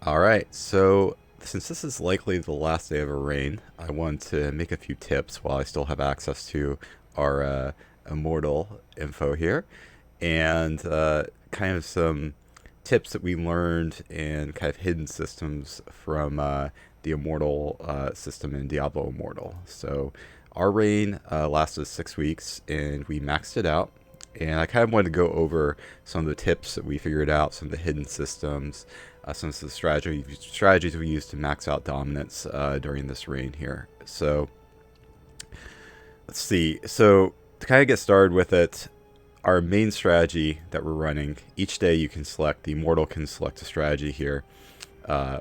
All right, so since this is likely the last day of a reign, I want to make a few tips while I still have access to our Immortal info here, and kind of some tips that we learned and kind of hidden systems from the Immortal system in Diablo Immortal. So our reign lasted 6 weeks, and we maxed it out. And I kind of wanted to go over some of the tips that we figured out, some of the hidden systems, some of the strategies we used to max out dominance during this reign here. So let's see. So to kind of get started with it, our main strategy that we're running, each day you can select, the Immortal can select a strategy here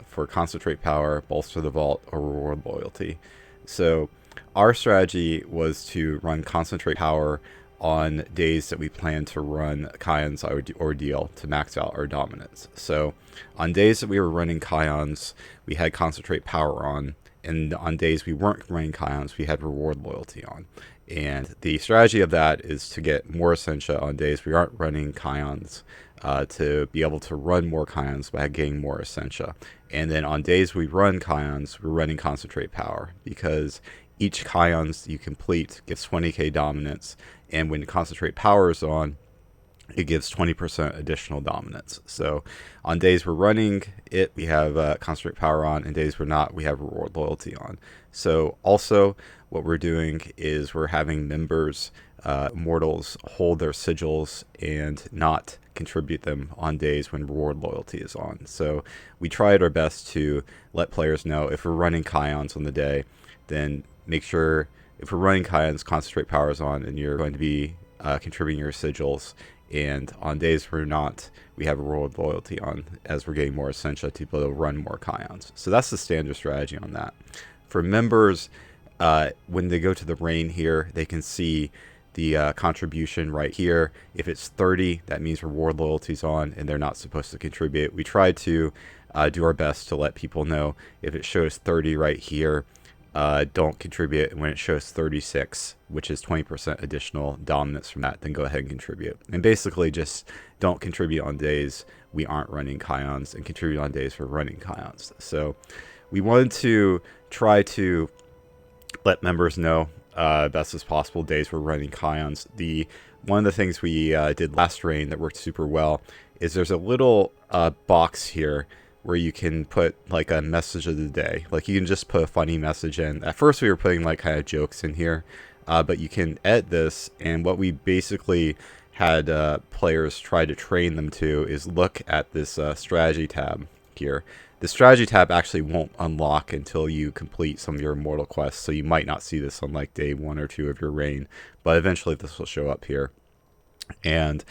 for concentrate power, bolster the vault, or reward loyalty. So our strategy was to run concentrate power on days that we plan to run Kion's Ordeal to max out our dominance. So on days that we were running Kion's, we had concentrate power on, and on days we weren't running Kion's, we had reward loyalty on. And the strategy of that is to get more Essentia on days we aren't running Kion's, to be able to run more Kion's by getting more Essentia. And then on days we run Kion's, we're running concentrate power, because each Kion's you complete gives 20k dominance, and when concentrate power is on, it gives 20% additional dominance. So on days we're running it, we have concentrate power on, and days we're not, we have reward loyalty on. So also what we're doing is we're having members, mortals, hold their sigils and not contribute them on days when reward loyalty is on. So we tried our best to let players know if we're running Kion's on the day, then make sure if we're running Kion's, concentrate power is on, and you're going to be contributing your sigils. And on days we're not, we have a reward loyalty on, as we're getting more Essentia to be able to run more Kion's. So that's the standard strategy on that. For members, when they go to the reign here, they can see the contribution right here. If it's 30, that means reward loyalty's on, and they're not supposed to contribute. We try to do our best to let people know if it shows 30 right here, don't contribute, and when it shows 36, which is 20% additional dominance from that, then go ahead and contribute. And basically just don't contribute on days we aren't running Kion's, and contribute on days we're running Kion's. So we wanted to try to let members know best as possible days we're running Kion's. One of the things we did last reign that worked super well is there's a little box here where you can put like a message of the day. Like you can just put a funny message in. At first we were putting like kind of jokes in here, but you can edit this, and what we basically had players try to train them to is look at this strategy tab here. The strategy tab actually won't unlock until you complete some of your immortal quests, so you might not see this on like day 1 or 2 of your reign, but eventually this will show up here. And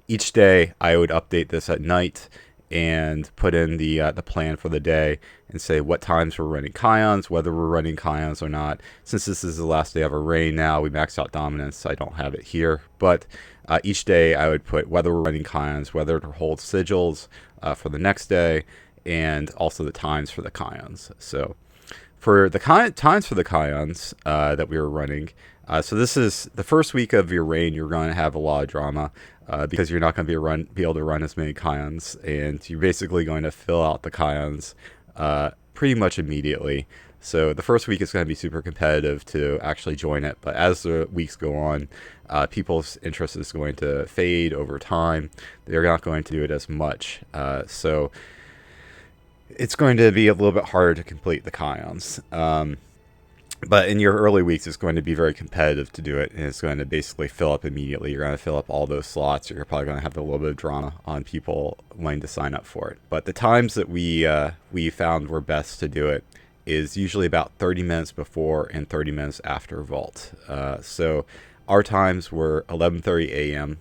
each day I would update this at night and put in the plan for the day and say what times we're running Kion's, whether we're running Kion's or not. Since this is the last day of a reign now, we maxed out dominance, I don't have it here, but each day I would put whether we're running Kion's, whether to hold sigils for the next day, and also the times for the Kion's. So for the times for the Kion's that we were running, so this is the first week of your reign, you're going to have a lot of drama. Because you're not going to be able to run as many Kion's, and you're basically going to fill out the Kion's pretty much immediately. So the first week is going to be super competitive to actually join it, but as the weeks go on, people's interest is going to fade over time. They're not going to do it as much. So it's going to be a little bit harder to complete the Kion's. But in your early weeks, it's going to be very competitive to do it, and it's going to basically fill up immediately. You're going to fill up all those slots. You're probably going to have a little bit of drama on people wanting to sign up for it. But the times that we found were best to do it is usually about 30 minutes before and 30 minutes after Vault. So our times were 11:30 a.m.,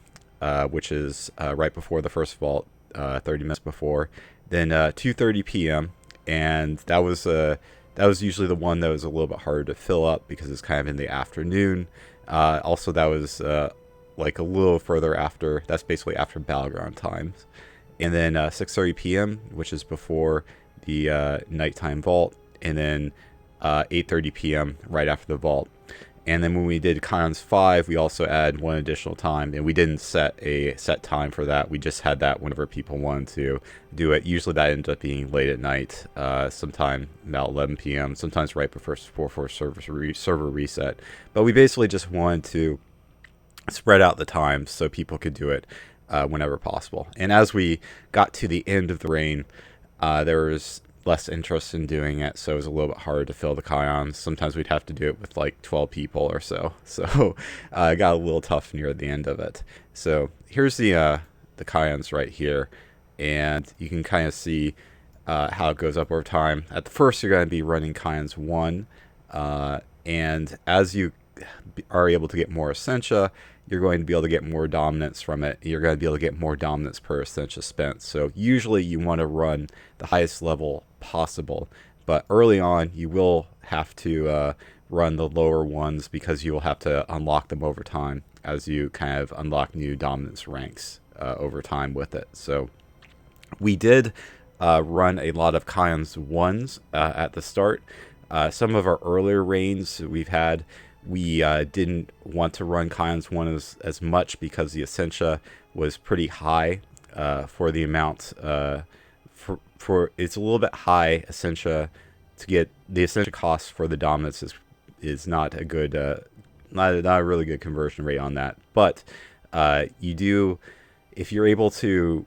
which is right before the first Vault, 30 minutes before. Then 2:30 p.m., and that was usually the one that was a little bit harder to fill up because it's kind of in the afternoon. Also, that was like a little further after. That's basically after Battleground times. And then 6:30 p.m., which is before the nighttime vault. And then 8:30 p.m. right after the vault. And then when we did Kions 5, we also add one additional time, and we didn't set a set time for that. We just had that whenever people wanted to do it. Usually that ended up being late at night, sometime about 11 p.m., sometimes right before server reset. But we basically just wanted to spread out the times so people could do it whenever possible. And as we got to the end of the reign, there was less interest in doing it, so it was a little bit harder to fill the Kions. Sometimes we'd have to do it with like 12 people or so. So it got a little tough near the end of it. So here's the Kions right here, and you can kind of see how it goes up over time. At the first, you're going to be running Kions 1, and as you are able to get more Essentia, you're going to be able to get more dominance from it. You're going to be able to get more dominance per Essentia spent. So usually you want to run the highest level possible, but early on you will have to run the lower ones because you will have to unlock them over time as you kind of unlock new dominance ranks over time with it. So we did run a lot of Kions 1s at the start. Some of our earlier reigns we've had, we didn't want to run Kions 1 as much because the Essentia was pretty high for the amount. For it's a little bit high Essentia to get the Essentia cost for the dominance is not a good not a really good conversion rate on that. But you do, if you're able to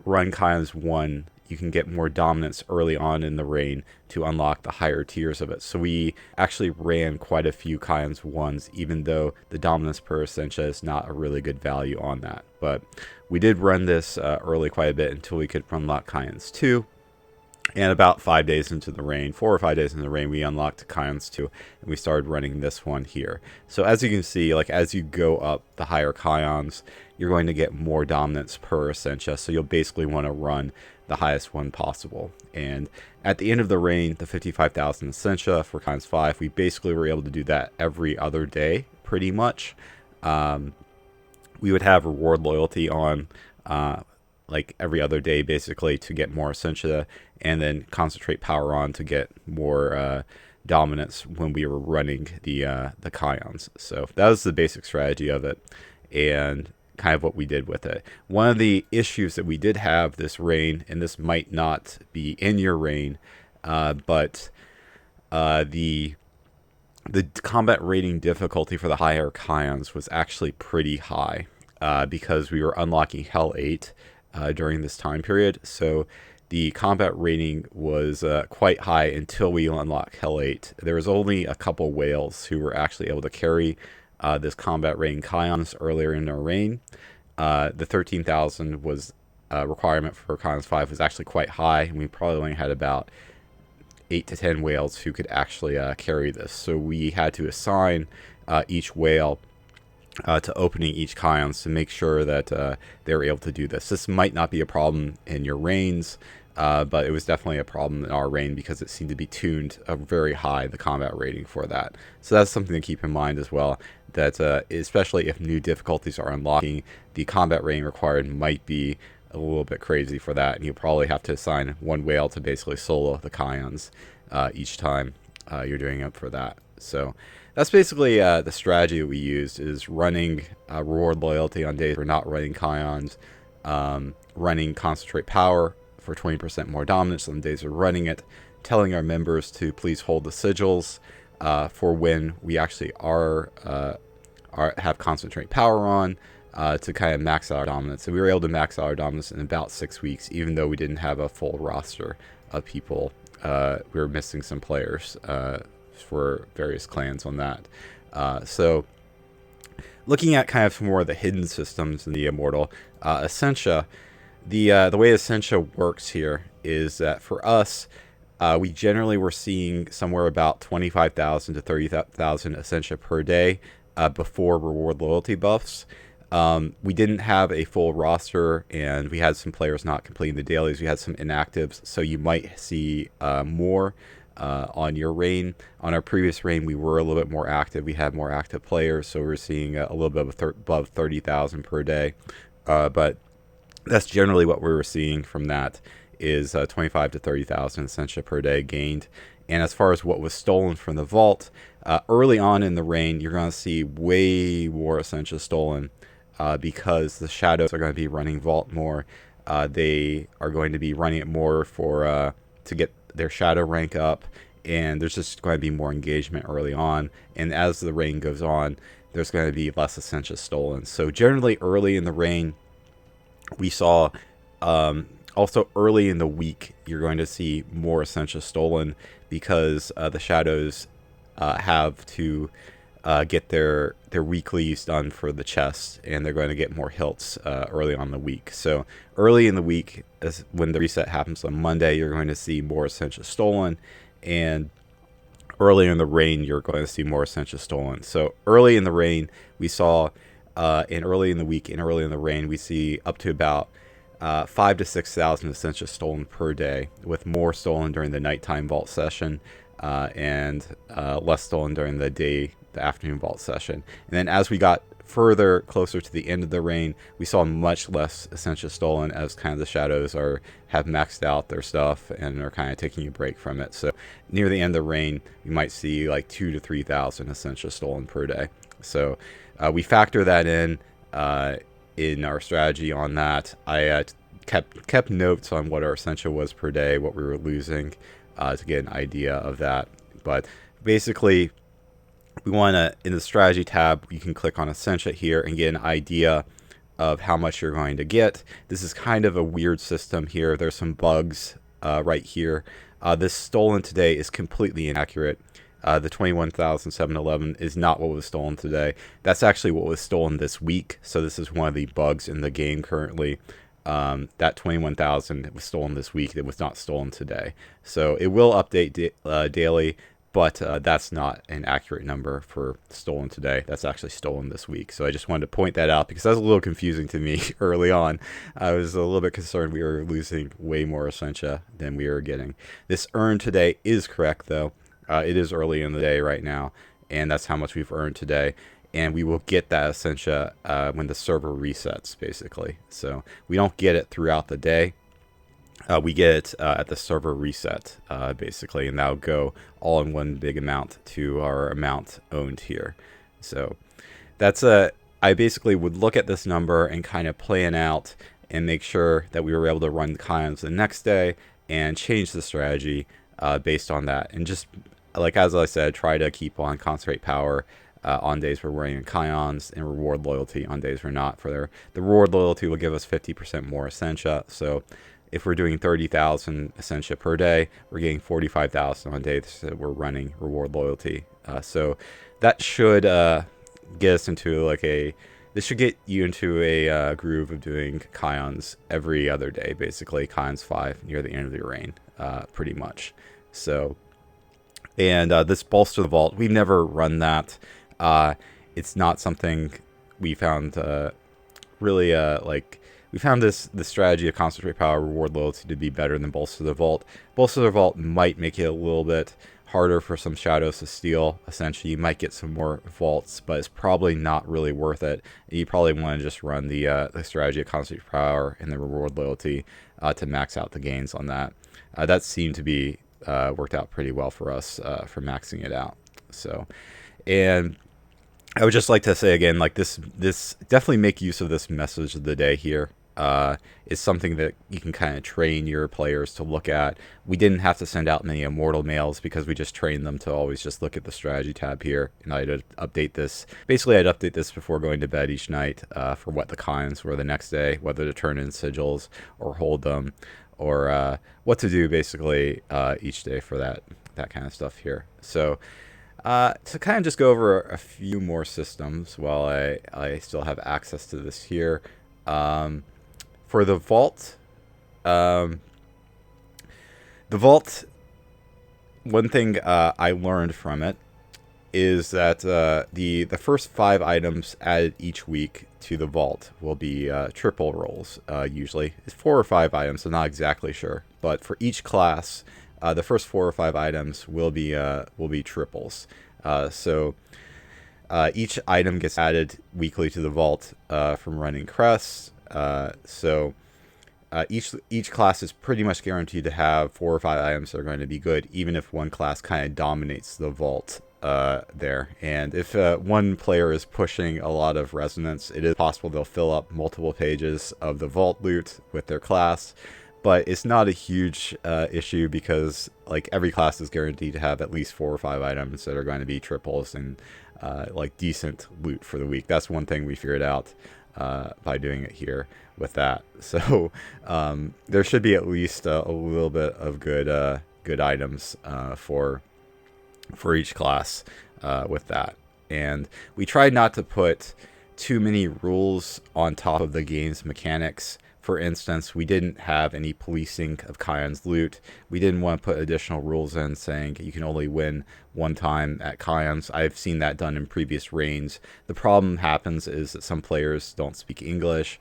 run Kions 1, you can get more dominance early on in the reign to unlock the higher tiers of it. So we actually ran quite a few Kions 1s, even though the dominance per Essentia is not a really good value on that. But we did run this early quite a bit until we could unlock Kions 2. And about 5 days into the reign, 4 or 5 days into the reign, we unlocked Kions 2, and we started running this one here. So as you can see, like as you go up the higher Kions, you're going to get more dominance per Essentia. So you'll basically want to run the highest one possible. And at the end of the reign, the 55,000 Essentia for Kions 5, we basically were able to do that every other day, pretty much. We would have reward loyalty on like every other day, basically, to get more Essentia, and then concentrate power on to get more dominance when we were running the Kions. So that was the basic strategy of it, and kind of what we did with it. One of the issues that we did have this reign, and this might not be in your reign, but the combat rating difficulty for the higher Kions was actually pretty high because we were unlocking Hell 8 during this time period. So the combat rating was quite high until we unlocked Hell 8. There was only a couple whales who were actually able to carry this combat rating Kions earlier in our reign. The 13,000 was requirement for Kions 5 was actually quite high, and we probably only had about 8 to 10 whales who could actually carry this. So we had to assign each whale to opening each Kions to make sure that they were able to do this. This might not be a problem in your reigns, but it was definitely a problem in our reign because it seemed to be tuned very high, the combat rating for that. So that's something to keep in mind as well, that especially if new difficulties are unlocking, the combat rating required might be a little bit crazy for that, and you probably have to assign one whale to basically solo the Kions each time you're doing it for that. So that's basically the strategy we used, is running reward loyalty on days we're not running Kions, running concentrate power for 20% more dominance on the days we're running it, telling our members to please hold the sigils for when we actually have concentrate power on, to kind of max out our dominance. And we were able to max out our dominance in about 6 weeks, even though we didn't have a full roster of people. We were missing some players for various clans on that. So looking at kind of some more of the hidden systems in the Immortal, Essentia, the way Essentia works here is that for us, we generally were seeing somewhere about 25,000 to 30,000 Essentia per day before reward loyalty buffs. We didn't have a full roster, and we had some players not completing the dailies. We had some inactives, so you might see more on your reign. On our previous reign, we were a little bit more active. We had more active players, so we were seeing a little bit above 30,000 per day. But That's generally what we were seeing from that is 25 to 30,000 Essentia per day gained. And as far as what was stolen from the vault, early on in the reign, you're going to see way more Essentia stolen because the shadows are going to be running vault more. They are going to be running it more for to get their shadow rank up, and there's just going to be more engagement early on. And as the reign goes on, there's going to be less Essentia stolen. So generally, early in the reign, we saw also early in the week you're going to see more Essentia stolen because the shadows have to get their weeklies done for the chest, and they're going to get more hilts early on in the week. So early in the week, when the reset happens on Monday, you're going to see more Essentia stolen, and early in the reign, you're going to see more Essentia stolen. So early in the reign, we saw, and early in the week and early in the reign, we see up to about 5 to 6,000 Essentia stolen per day, with more stolen during the nighttime vault session and less stolen during the afternoon vault session. And then as we got further closer to the end of the reign, we saw much less Essentia stolen as kind of the shadows have maxed out their stuff and are kind of taking a break from it. So near the end of the reign, you might see like 2 to 3,000 Essentia stolen per day. So we factor that in our strategy on that. I kept notes on what our Essentia was per day, what we were losing, to get an idea of that. But basically, we want to, in the strategy tab, you can click on Essentia here and get an idea of how much you're going to get. This is kind of a weird system here. There's some bugs right here. This stolen today is completely inaccurate. The 21,711 is not what was stolen today. That's actually what was stolen this week. So this is one of the bugs in the game currently. That 21,000 was stolen this week. It was not stolen today. So it will update daily, but that's not an accurate number for stolen today. That's actually stolen this week. So I just wanted to point that out because that was a little confusing to me early on. I was a little bit concerned we were losing way more Essentia than we were getting. This earned today is correct, though. It is early in the day right now, and that's how much we've earned today. And we will get that Essentia when the server resets, basically. So we don't get it throughout the day. We get it at the server reset, basically, and that'll go all in one big amount to our amount owned here. So that's I basically would look at this number and kind of plan out and make sure that we were able to run the Kions the next day and change the strategy based on that. And just like as I said, try to keep on concentrate power on days where we're running Kions, and reward loyalty on days we're not. The reward loyalty will give us 50% more Essentia. So if we're doing 30,000 Essentia per day, we're getting 45,000 on days that we're running reward loyalty. So that should get us into this should get you into a groove of doing Kions every other day, basically Kions 5 near the end of the reign, pretty much. So, and this bolster the vault, we've never run that. It's not something we found really we found this strategy of concentrate power, reward loyalty to be better than bolster the vault. Bolster the vault might make it a little bit harder for some shadows to steal. Essentially, you might get some more vaults, but it's probably not really worth it. You probably want to just run the strategy of concentrate power and the reward loyalty to max out the gains on that. That seemed to be worked out pretty well for us for maxing it out. So, and I would just like to say again, like this definitely make use of this message of the day here. Is something that you can kind of train your players to look at. We didn't have to send out many Immortal mails because we just trained them to always just look at the strategy tab here. And I'd update this. Basically, I'd update this before going to bed each night for what the cons were the next day, whether to turn in sigils or hold them, or what to do basically each day for that kind of stuff here. So to kind of just go over a few more systems while I still have access to this here. For the vault, one thing I learned from it is that the first 5 items added each week to the vault will be triple rolls. Usually, it's 4 or 5 items. I'm not exactly sure, but for each class, the first 4 or 5 items will be triples. So each item gets added weekly to the vault from running crests. So each class is pretty much guaranteed to have 4 or 5 items that are going to be good, even if one class kind of dominates the vault there. And if one player is pushing a lot of resonance, it is possible they'll fill up multiple pages of the vault loot with their class. But it's not a huge issue because like every class is guaranteed to have at least 4 or 5 items that are going to be triples and like decent loot for the week. That's one thing we figured out by doing it here with that. So there should be at least a little bit of good items for each class with that. And we tried not to put too many rules on top of the game's mechanics. For instance, we didn't have any policing of Kion's loot. We didn't want to put additional rules in saying you can only win one time at Kion's. I've seen that done in previous reigns. The problem happens is that some players don't speak English.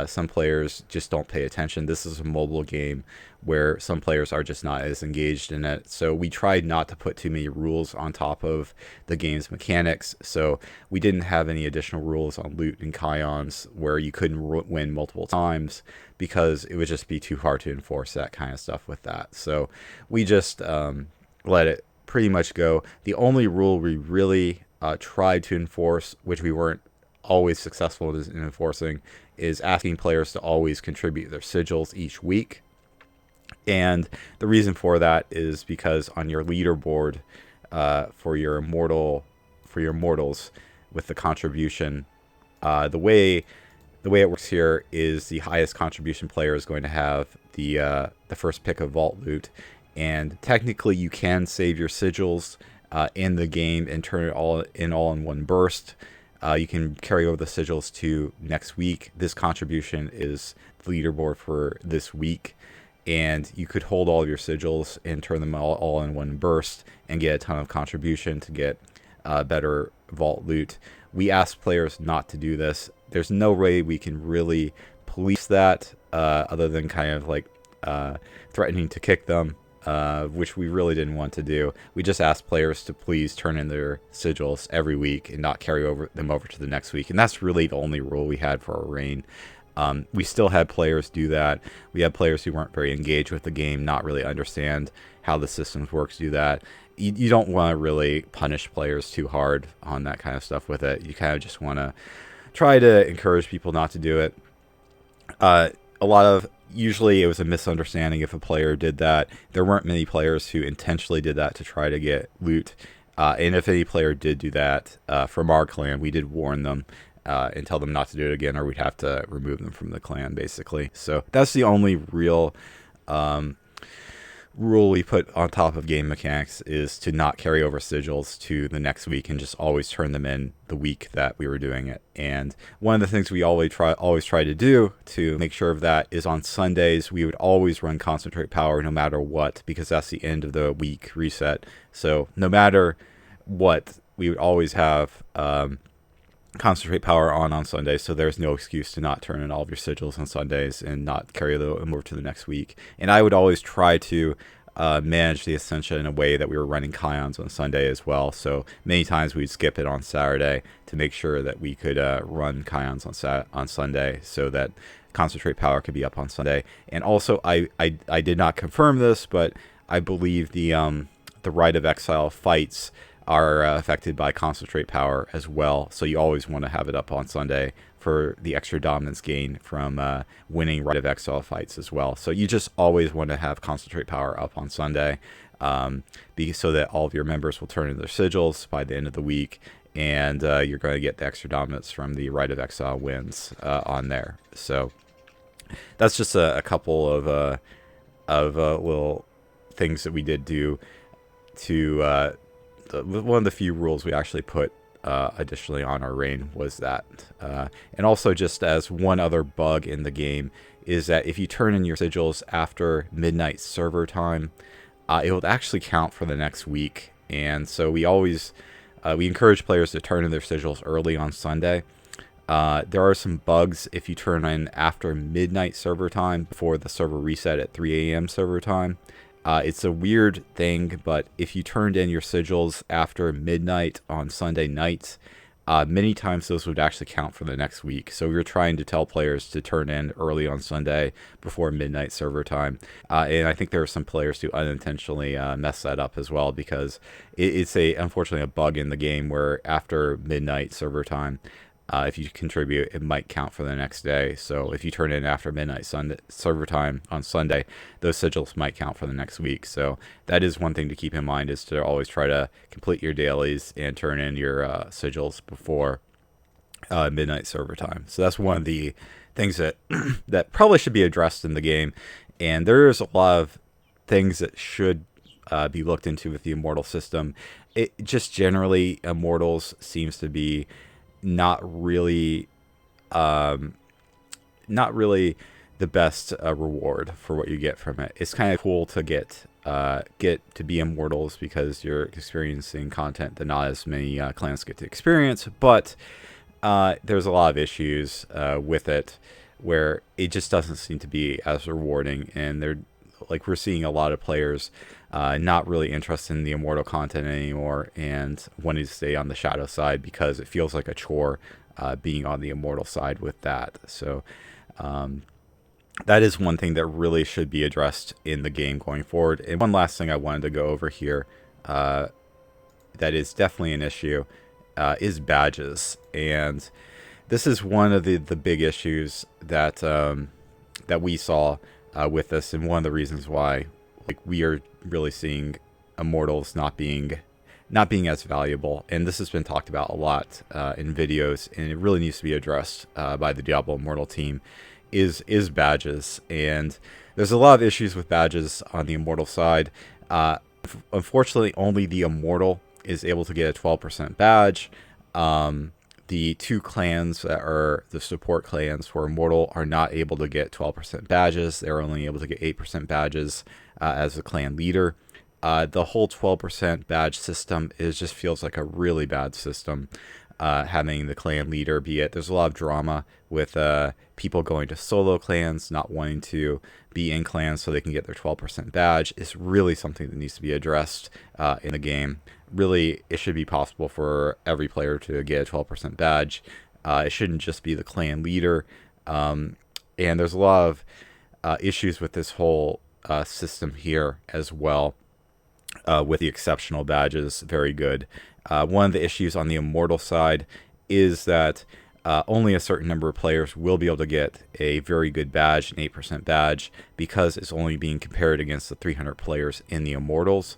Some players just don't pay attention. This is a mobile game where some players are just not as engaged in it. So we tried not to put too many rules on top of the game's mechanics. So we didn't have any additional rules on loot and Kions where you couldn't win multiple times because it would just be too hard to enforce that kind of stuff with that. So we just let it pretty much go. The only rule we really tried to enforce, which we weren't always successful in enforcing, is asking players to always contribute their sigils each week. And the reason for that is because on your leaderboard for your immortals with the contribution, the way it works here is the highest contribution player is going to have the first pick of vault loot, and technically you can save your sigils in the game and turn it all in one burst. You can carry over the sigils to next week. This contribution is the leaderboard for this week, and you could hold all of your sigils and turn them all in one burst and get a ton of contribution to get better vault loot. We ask players not to do this. There's no way we can really police that other than kind of like threatening to kick them, which we really didn't want to do. We just asked players to please turn in their sigils every week and not carry them over to the next week. And that's really the only rule we had for our reign. We still had players do that. We had players who weren't very engaged with the game, not really understand how the systems works, do that. You don't want to really punish players too hard on that kind of stuff with it. You kind of just want to try to encourage people not to do it. Usually it was a misunderstanding if a player did that. There weren't many players who intentionally did that to try to get loot. And if any player did do that from our clan, we did warn them and tell them not to do it again, or we'd have to remove them from the clan, basically. So that's the only real rule we put on top of game mechanics, is to not carry over sigils to the next week and just always turn them in the week that we were doing it. And one of the things we always try to do to make sure of that is on Sundays we would always run concentrate power no matter what, because that's the end of the week reset. So no matter what, we would always have concentrate power on Sundays, so there's no excuse to not turn in all of your sigils on Sundays and not carry them over to the next week. And I would always try to manage the Ascension in a way that we were running Kions on Sunday as well. So many times we'd skip it on Saturday to make sure that we could run Kions on Sunday, so that concentrate power could be up on Sunday. And also, I did not confirm this, but I believe the Rite of Exile fights are affected by concentrate power as well. So you always want to have it up on Sunday for the extra dominance gain from winning Rite of Exile fights as well. So you just always want to have concentrate power up on Sunday so that all of your members will turn in their sigils by the end of the week, and you're going to get the extra dominance from the Rite of Exile wins on there. So that's just a couple of little things that we did do to one of the few rules we actually put additionally on our reign was that. And also, just as one other bug in the game, is that if you turn in your sigils after midnight server time, it will actually count for the next week. And so we always we encourage players to turn in their sigils early on Sunday. There are some bugs if you turn in after midnight server time before the server reset at 3 a.m. server time. It's a weird thing, but if you turned in your sigils after midnight on Sunday nights, many times those would actually count for the next week. So we were trying to tell players to turn in early on Sunday before midnight server time. And I think there are some players who unintentionally mess that up as well, because it's unfortunately a bug in the game where after midnight server time, if you contribute, it might count for the next day. So if you turn in after midnight Sunday server time on Sunday, those sigils might count for the next week. So that is one thing to keep in mind, is to always try to complete your dailies and turn in your sigils before midnight server time. So that's one of the things that that probably should be addressed in the game. And there's a lot of things that should be looked into with the Immortal system. It just generally, Immortals seems to be not really not really the best reward for what you get from it. It's kind of cool to get to be Immortals because you're experiencing content that not as many clans get to experience, but there's a lot of issues with it where it just doesn't seem to be as rewarding, and we're seeing a lot of players not really interested in the Immortal content anymore and wanting to stay on the Shadow side because it feels like a chore being on the Immortal side with that. So that is one thing that really should be addressed in the game going forward. And one last thing I wanted to go over here that is definitely an issue is badges. And this is one of the big issues that that we saw with this, and one of the reasons why we are really seeing Immortals not being as valuable. And this has been talked about a lot in videos, and it really needs to be addressed by the Diablo Immortal team, is badges. And there's a lot of issues with badges on the Immortal side. Unfortunately, only the Immortal is able to get a 12% badge. The two clans that are the support clans for Immortal are not able to get 12% badges. They're only able to get 8% badges as a clan leader. The whole 12% badge system just feels like a really bad system. Having the clan leader be it. There's a lot of drama with people going to solo clans, not wanting to be in clans so they can get their 12% badge. Is really something that needs to be addressed in the game. Really, it should be possible for every player to get a 12% badge. It shouldn't just be the clan leader. And there's a lot of issues with this whole system here as well, with the exceptional badges. Very good. One of the issues on the Immortal side is that only a certain number of players will be able to get a very good badge, an 8% badge, because it's only being compared against the 300 players in the Immortals.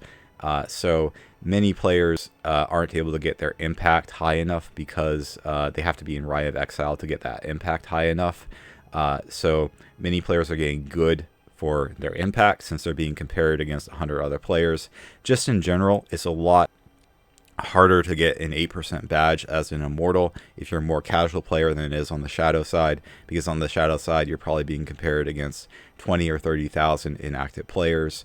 So many players aren't able to get their impact high enough because they have to be in Rite of Exile to get that impact high enough. So many players are getting good for their impact since they're being compared against 100 other players. Just in general, it's a lot harder to get an 8% badge as an Immortal if you're a more casual player than it is on the Shadow side, because on the Shadow side you're probably being compared against 20 or 30,000 inactive players,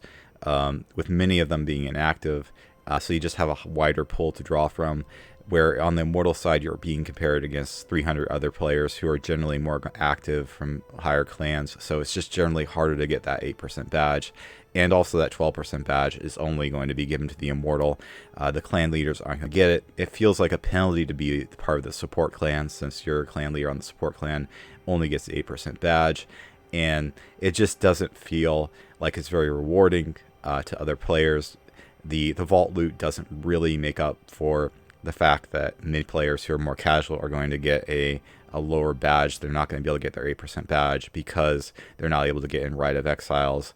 with many of them being inactive, so you just have a wider pool to draw from, where on the Immortal side you're being compared against 300 other players who are generally more active from higher clans, so it's just generally harder to get that 8% badge. And also that 12% badge is only going to be given to the Immortal. The clan leaders aren't going to get it. It feels like a penalty to be part of the support clan, since your clan leader on the support clan only gets the 8% badge. And it just doesn't feel like it's very rewarding to other players. The vault loot doesn't really make up for the fact that many players who are more casual are going to get a lower badge. They're not going to be able to get their 8% badge because they're not able to get in Rite of Exiles.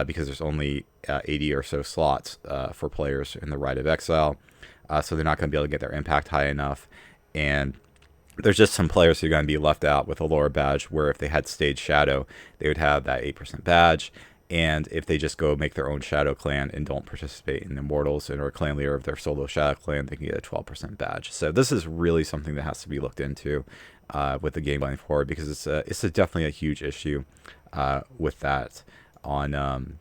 Because there's only 80 or so slots for players in the Rite of Exile, so they're not going to be able to get their impact high enough. And there's just some players who are going to be left out with a lower badge, where if they had stayed Shadow, they would have that 8% badge. And if they just go make their own Shadow clan and don't participate in Immortals and are a clan leader of their solo Shadow clan, they can get a 12% badge. So this is really something that has to be looked into with the game going forward, because it's definitely a huge issue with that. On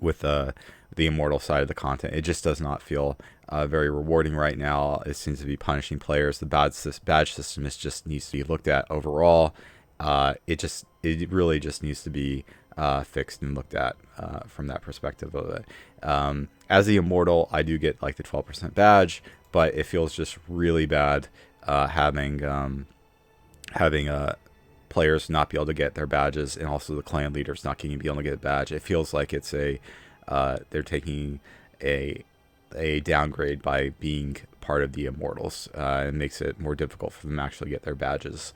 with the Immortal side of the content, it just does not feel very rewarding right now. It seems to be punishing players. The badge system just needs to be looked at overall. It really just needs to be fixed and looked at from that perspective of it. As the Immortal, I do get like the 12% badge, but it feels just really bad having players not be able to get their badges, and also the clan leaders not being able to get a badge. It feels like it's they're taking a downgrade by being part of the Immortals. It makes it more difficult for them to actually get their badges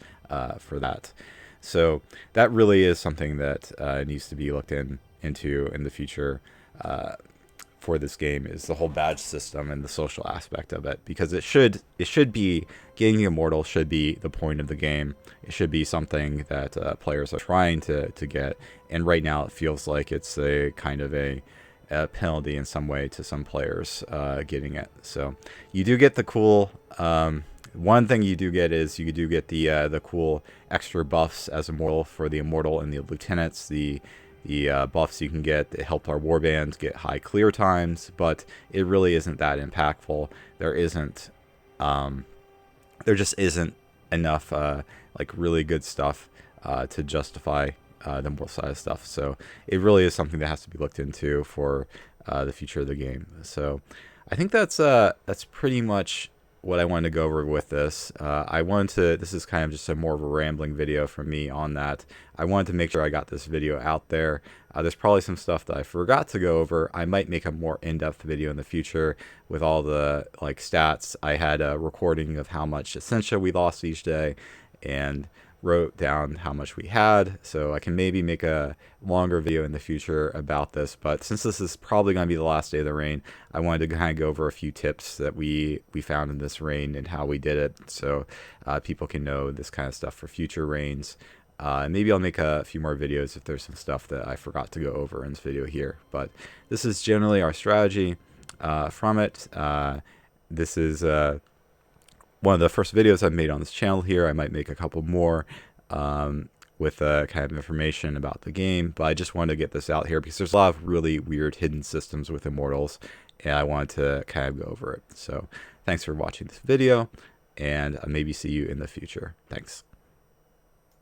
for that. So that really is something that needs to be looked into in the future for this game, is the whole badge system and the social aspect of it, because it should be, getting the Immortal should be the point of the game. It should be something that players are trying to get, and right now it feels like it's a kind of a penalty in some way to some players getting it. So you do get the cool one thing you do get is you do get the cool extra buffs as Immortal for the Immortal and the Lieutenants. The buffs you can get that help our warbands get high clear times, but it really isn't that impactful. There just isn't enough like really good stuff to justify the Immortal side of stuff. So it really is something that has to be looked into for the future of the game. So I think that's pretty much what I wanted to go over with this. This is kind of just a more of a rambling video from me on that. I wanted to make sure I got this video out there. There's probably some stuff that I forgot to go over. I might make a more in-depth video in the future with all the like stats. I had a recording of how much Essentia we lost each day, and wrote down how much we had, so I can maybe make a longer video in the future about this. But since this is probably going to be the last day of the reign, I wanted to kind of go over a few tips that we found in this reign and how we did it, so people can know this kind of stuff for future reigns. Maybe I'll make a few more videos if there's some stuff that I forgot to go over in this video here. But this is generally our strategy from it. This is one of the first videos I've made on this channel here. I might make a couple more with kind of information about the game, but I just wanted to get this out here because there's a lot of really weird hidden systems with Immortals, and I wanted to kind of go over it. So thanks for watching this video, and maybe see you in the future. Thanks.